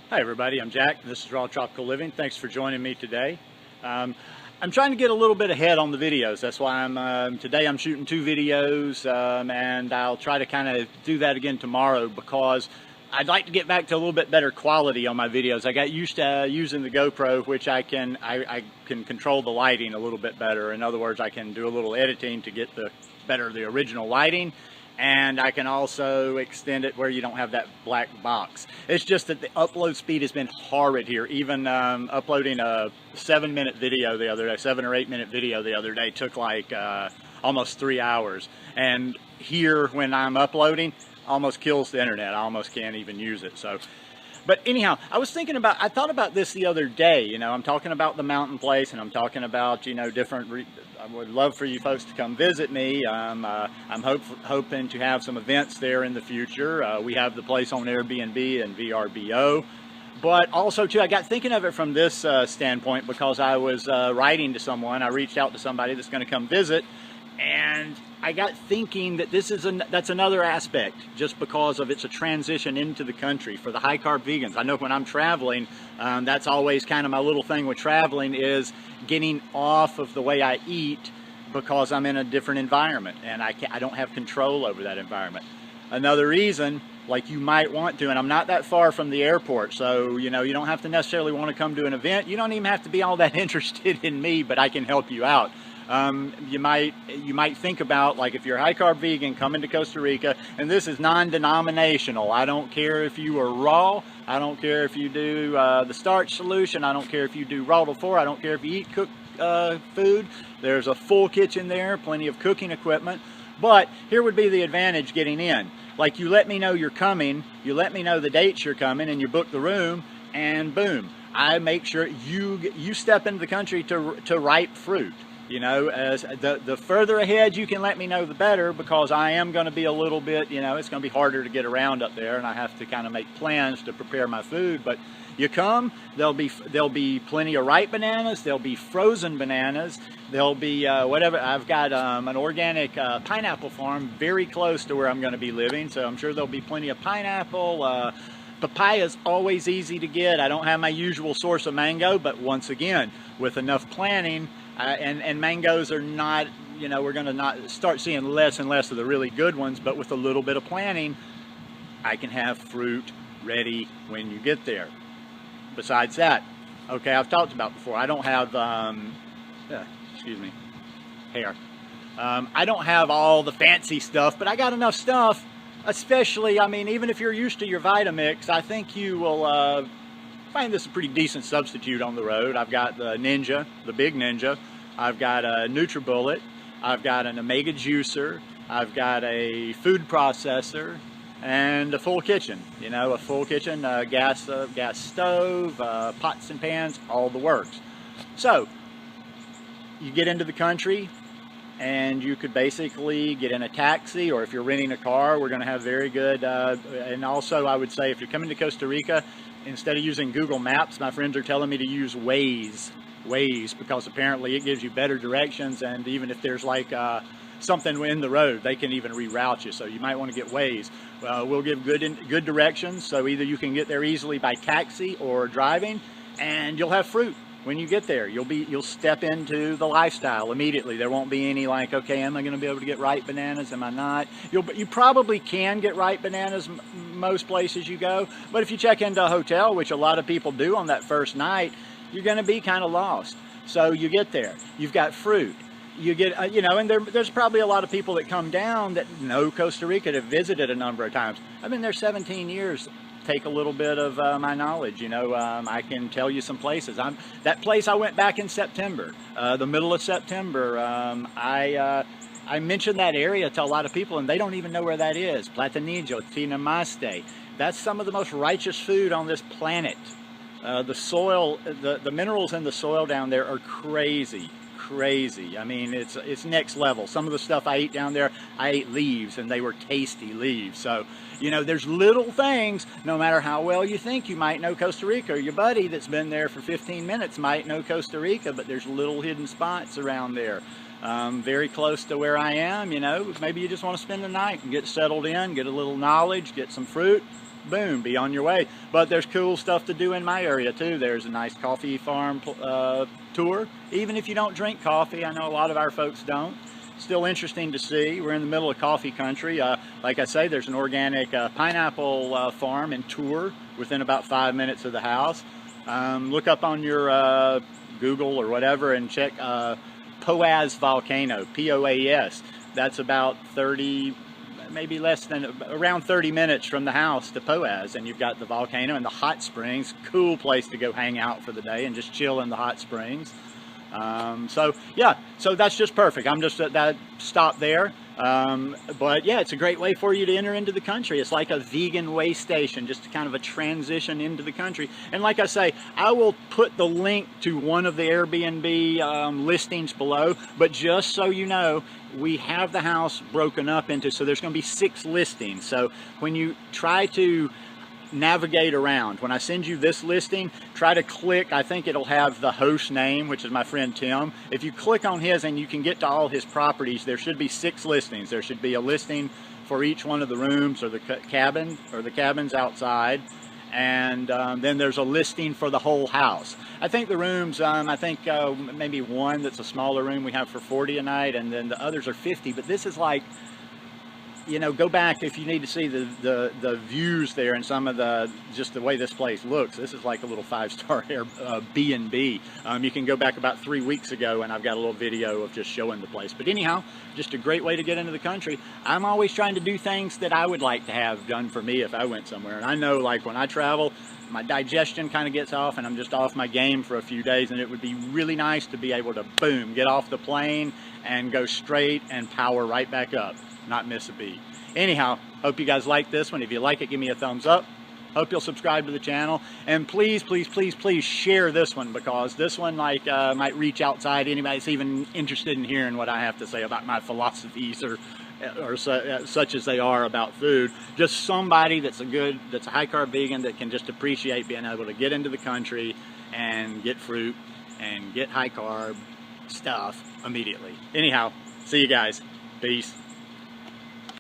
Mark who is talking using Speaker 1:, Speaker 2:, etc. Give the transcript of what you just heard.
Speaker 1: Hi everybody, I'm Jack. This is Raw Tropical Living. Thanks for joining me today. I'm trying to get a little bit ahead on the videos. That's why today I'm shooting 2 videos, and I'll try to kind of do that again tomorrow because I'd like to get back to a little bit better quality on my videos. I got used to using the GoPro, which I can control the lighting a little bit better. In other words, I can do a little editing to get the original lighting. And I can also extend it where you don't have that black box. It's just that the upload speed has been horrid here. Even uploading a 7-minute video the other day, 7 or 8 minute video the other day took like almost 3 hours. And here when I'm uploading, almost kills the internet. I almost can't even use it. So, but anyhow, I thought about this the other day. You know, I'm talking about the mountain place, and I'm talking about, you know, I would love for you folks to come visit me. I'm hoping to have some events there in the future. We have the place on Airbnb and VRBO. But also, too, I got thinking of it from this standpoint because I was writing to someone. I reached out to somebody that's going to come visit, and I got thinking that that's another aspect, just because it's a transition into the country for the high carb vegans. I know when I'm traveling, that's always kind of my little thing with traveling, is getting off of the way I eat because I'm in a different environment and I don't have control over that environment. Another reason, like you might want to, and I'm not that far from the airport, so you know, you don't have to necessarily want to come to an event. You don't even have to be all that interested in me, but I can help you out. You might think about, like, if you're a high carb vegan coming to Costa Rica, and this is non-denominational. I don't care if you are raw. I don't care if you do the starch solution. I don't care if you do raw to 4. I don't care if you eat cooked food. There's a full kitchen there, plenty of cooking equipment. But here would be the advantage getting in. Like, you let me know you're coming, you let me know the dates you're coming, and you book the room, and boom, I make sure you step into the country to ripe fruit. You know, as the further ahead you can let me know, the better, because I am going to be a little bit, you know, it's going to be harder to get around up there, and I have to kind of make plans to prepare my food. But you come, there'll be plenty of ripe bananas, there'll be frozen bananas, there'll be whatever. I've got an organic pineapple farm very close to where I'm going to be living, so I'm sure there'll be plenty of pineapple. Papaya is always easy to get. I don't have my usual source of mango, but once again, with enough planning, and mangoes are not, you know, we're going to not start seeing less and less of the really good ones, but with a little bit of planning, I can have fruit ready when you get there. Besides that, okay, I've talked about before, I don't have, hair. I don't have all the fancy stuff, but I got enough stuff, especially, I mean, even if you're used to your Vitamix, I think you will find this a pretty decent substitute on the road. I've got the Ninja, the big Ninja. I've got a NutriBullet. I've got an Omega juicer. I've got a food processor and a full kitchen. You know, a full kitchen, gas stove, pots and pans, all the works. So you get into the country, and you could basically get in a taxi, or if you're renting a car, we're going to have very good, and also I would say if you're coming to Costa Rica, instead of using Google Maps, my friends are telling me to use Waze, because apparently it gives you better directions, and even if there's like something in the road, they can even reroute you, so you might want to get Waze. We'll give good directions, so either you can get there easily by taxi or driving, and you'll have fruit. When you get there, you'll step into the lifestyle immediately. There won't be any like, okay, am I going to be able to get ripe bananas? Am I not? You probably can get ripe bananas most places you go, but if you check into a hotel, which a lot of people do on that first night, you're going to be kind of lost. So you get there, you've got fruit. You get, you know, and there's probably a lot of people that come down that know Costa Rica, that have visited a number of times. I've been there 17 years. Take a little bit of my knowledge, you know. I can tell you some places. That place I went back in September, the middle of September. I mentioned that area to a lot of people, and they don't even know where that is. Platanillo, Tinamaste. That's some of the most righteous food on this planet. The soil, the minerals in the soil down there are crazy. I mean, it's next level. Some of the stuff I eat down there, I ate leaves, and they were tasty leaves. So, you know, there's little things, no matter how well you think you might know Costa Rica, or your buddy that's been there for 15 minutes might know Costa Rica, but there's little hidden spots around there. Very close to where I am, you know. Maybe you just want to spend the night and get settled in, get a little knowledge, get some fruit. boom, be on your way. But there's cool stuff to do in my area too. There's a nice coffee farm tour. Even if you don't drink coffee, I know a lot of our folks don't. Still interesting to see. We're in the middle of coffee country. Like I say, there's an organic pineapple farm and tour within about 5 minutes of the house. Look up on your Google or whatever and check Poas Volcano, P-O-A-S. That's about 30, maybe less than, around 30 minutes from the house to Poas, and you've got the volcano and the hot springs. Cool place to go hang out for the day and just chill in the hot springs. So yeah, so that's just perfect. I'm just at that stop there. But yeah, it's a great way for you to enter into the country. It's like a vegan way station, just kind of a transition into the country. And like I say, I will put the link to one of the Airbnb listings below, but just so you know, we have the house broken up into, so there's going to be 6 listings. So when you try to navigate around, when I send you this listing, try to click, I think it'll have the host name, which is my friend Tim. If you click on his and you can get to all his properties, there should be 6 listings. There should be a listing for each one of the rooms or the cabin or the cabins outside, and then there's a listing for the whole house. I think the rooms, I think maybe one that's a smaller room we have for 40 a night, and then the others are 50, but this is like, you know, go back if you need to see the views there and some of the, just the way this place looks. This is like a little 5-star B&B. You can go back about 3 weeks ago and I've got a little video of just showing the place. But anyhow, just a great way to get into the country. I'm always trying to do things that I would like to have done for me if I went somewhere. And I know, like, when I travel, my digestion kind of gets off and I'm just off my game for a few days, and it would be really nice to be able to, boom, get off the plane and go straight and power right back up. Not miss a beat. Anyhow, hope you guys like this one. If you like it, give me a thumbs up. Hope you'll subscribe to the channel, and please, please, please, please share this one, because this one might reach outside anybody that's even interested in hearing what I have to say about my philosophies or such as they are about food. Just somebody that's a high carb vegan that can just appreciate being able to get into the country and get fruit and get high carb stuff immediately. Anyhow, see you guys. Peace.